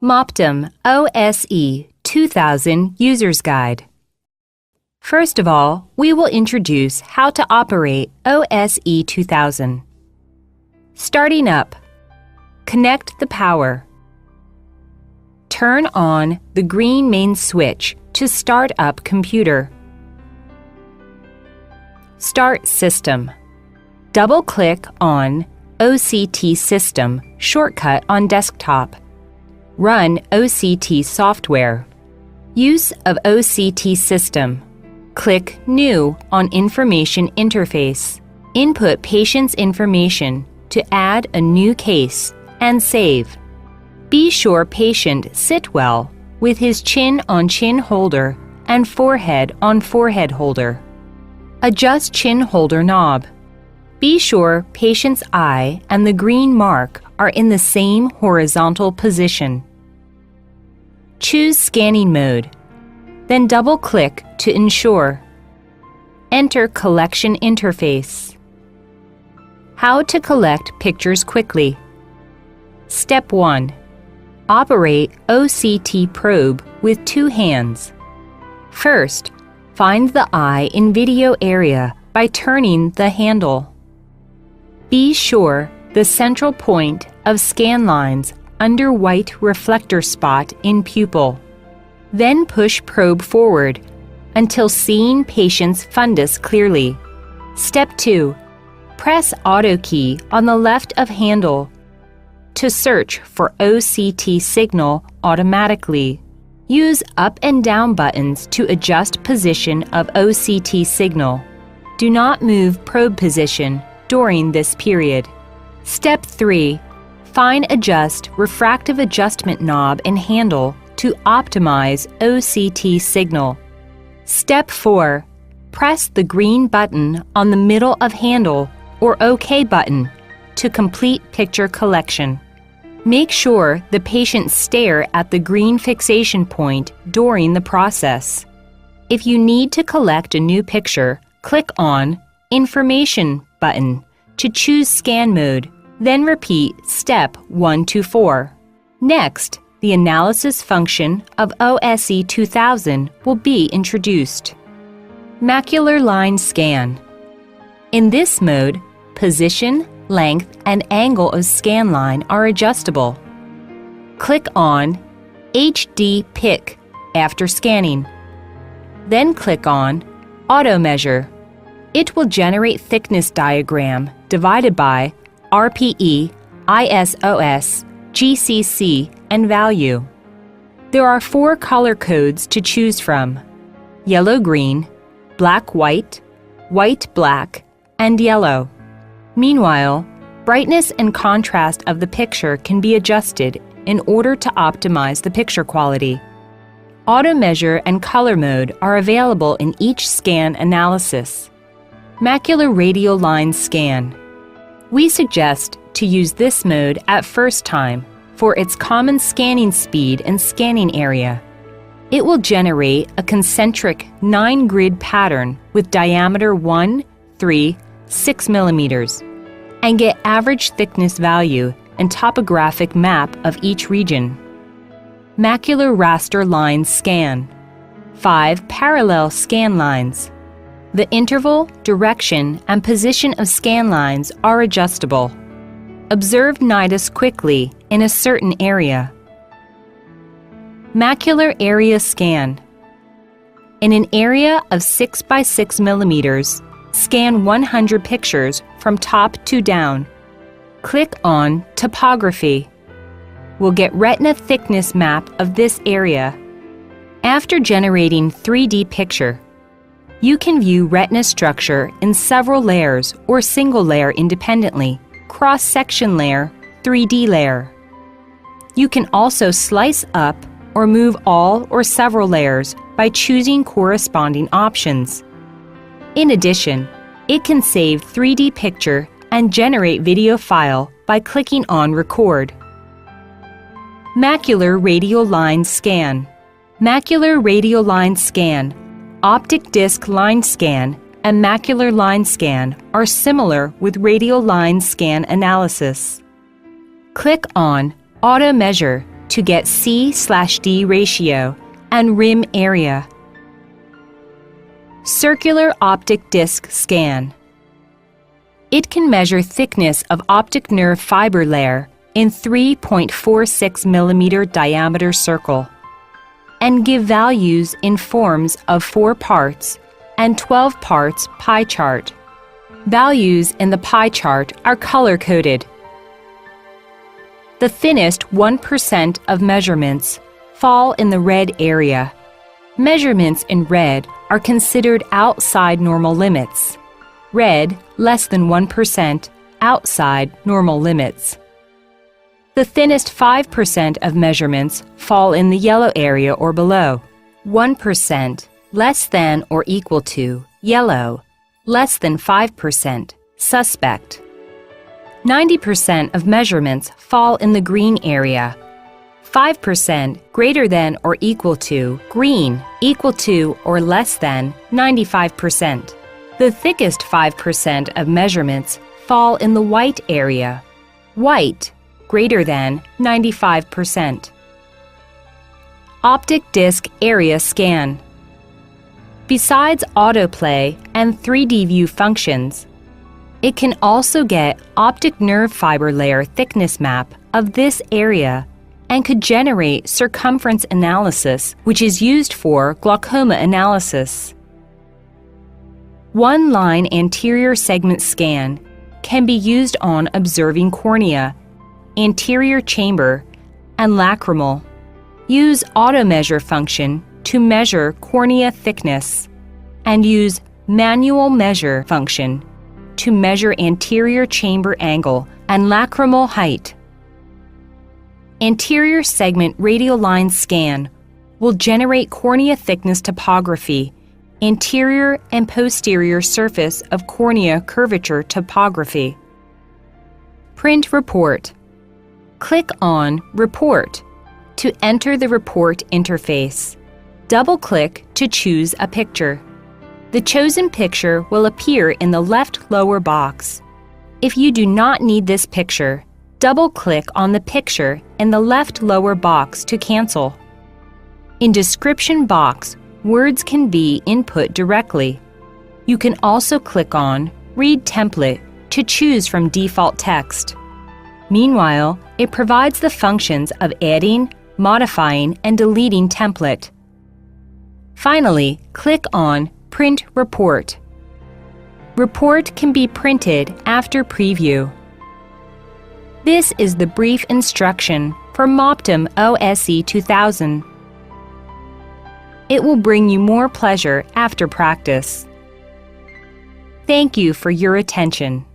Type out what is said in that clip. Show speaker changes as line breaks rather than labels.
Moptim OSE 2000 User's Guide. First of all, we will introduce how to operate OSE 2000. Starting up. Connect the power. Turn on the green main switch to start up computer. Start System. Double-click on OCT System shortcut on desktop. Run OCT software. Use of OCT System. Click New on Information Interface. Input patient's information to add a new case and save. Be sure patient sit well with his chin on chin holder and forehead on forehead holder. Adjust chin holder knob. Be sure patient's eye and the green mark are in the same horizontal position. Choose Scanning Mode. Then double-click to ensure. Enter Collection Interface. How to collect pictures quickly. Step 1. Operate OCT probe with 2 hands. First, find the eye in video area by turning the handle. Be sure the central point of scan lines under white reflector spot in pupil. Then push probe forward until seeing patient's fundus clearly. Step 2. Press Auto key on the left of handle to search for OCT signal automatically. Use up and down buttons to adjust position of OCT signal. Do not move probe position during this period. Step 3. Fine adjust refractive adjustment knob and handle to optimize OCT signal. Step 4. Press the green button on the middle of handle or OK button to complete picture collection. Make sure the patient stare at the green fixation point during the process. If you need to collect a new picture, click on Information button to choose scan mode, then repeat step 1 to 4. Next, the analysis function of OSE 2000 will be introduced. Macular line scan. In this mode, position, length, and angle of scan line are adjustable. Click on HD Pick after scanning. Then click on Auto Measure. It will generate thickness diagram divided by RPE, ISOS, GCC, and value. There are 4 color codes to choose from: yellow-green, black-white, white-black, and yellow. Meanwhile, brightness and contrast of the picture can be adjusted in order to optimize the picture quality. Auto Measure and Color Mode are available in each scan analysis. Macular radial line scan. We suggest to use this mode at first time for its common scanning speed and scanning area. It will generate a concentric 9-grid pattern with diameter 1, 3, 6 millimeters, and get average thickness value and topographic map of each region. Macular raster line scan. 5 parallel scan lines. The interval, direction, and position of scan lines are adjustable. Observe nidus quickly in a certain area. Macular area scan. In an area of 6 by 6 millimeters, scan 100 pictures from top to down. Click on Topography. We'll get retina thickness map of this area. After generating 3D picture, you can view retina structure in several layers or single layer independently, cross-section layer, 3D layer. You can also slice up or move all or several layers by choosing corresponding options. In addition, it can save 3D picture and generate video file by clicking on Record. Macular radial line scan. Macular radial line scan, optic disc line scan, and macular line scan are similar with radial line scan analysis. Click on Auto Measure to get C/D ratio and rim area. Circular optic disc scan. It can measure thickness of optic nerve fiber layer in 3.46 mm diameter circle and give values in forms of 4 parts and 12 parts pie chart. Values in the pie chart are color-coded. The thinnest 1% of measurements fall in the red area. Measurements in red are considered outside normal limits. Red, less than 1%, outside normal limits. The thinnest 5% of measurements fall in the yellow area or below. 1%, less than or equal to, yellow. Less than 5%, suspect. 90% of measurements fall in the green area. 5% greater than or equal to, green, equal to or less than 95%. The thickest 5% of measurements fall in the white area. White, greater than 95%. Optic disc area scan. Besides autoplay and 3D view functions, it can also get optic nerve fiber layer thickness map of this area and could generate circumference analysis, which is used for glaucoma analysis. One-line anterior segment scan can be used on observing cornea, anterior chamber, and lacrimal. Use auto-measure function to measure cornea thickness and use manual measure function to measure anterior chamber angle and lacrimal height. Anterior segment radial line scan will generate cornea thickness topography, anterior and posterior surface of cornea curvature topography. Print report. Click on Report to enter the report interface. Double-click to choose a picture. The chosen picture will appear in the left lower box. If you do not need this picture, double-click on the picture in the left lower box to cancel. In description box, words can be input directly. You can also click on Read Template to choose from default text. Meanwhile, it provides the functions of adding, modifying, and deleting template. Finally, click on Print Report. Report can be printed after preview. This is the brief instruction for Motiv OSE 2000. It will bring you more pleasure after practice. Thank you for your attention.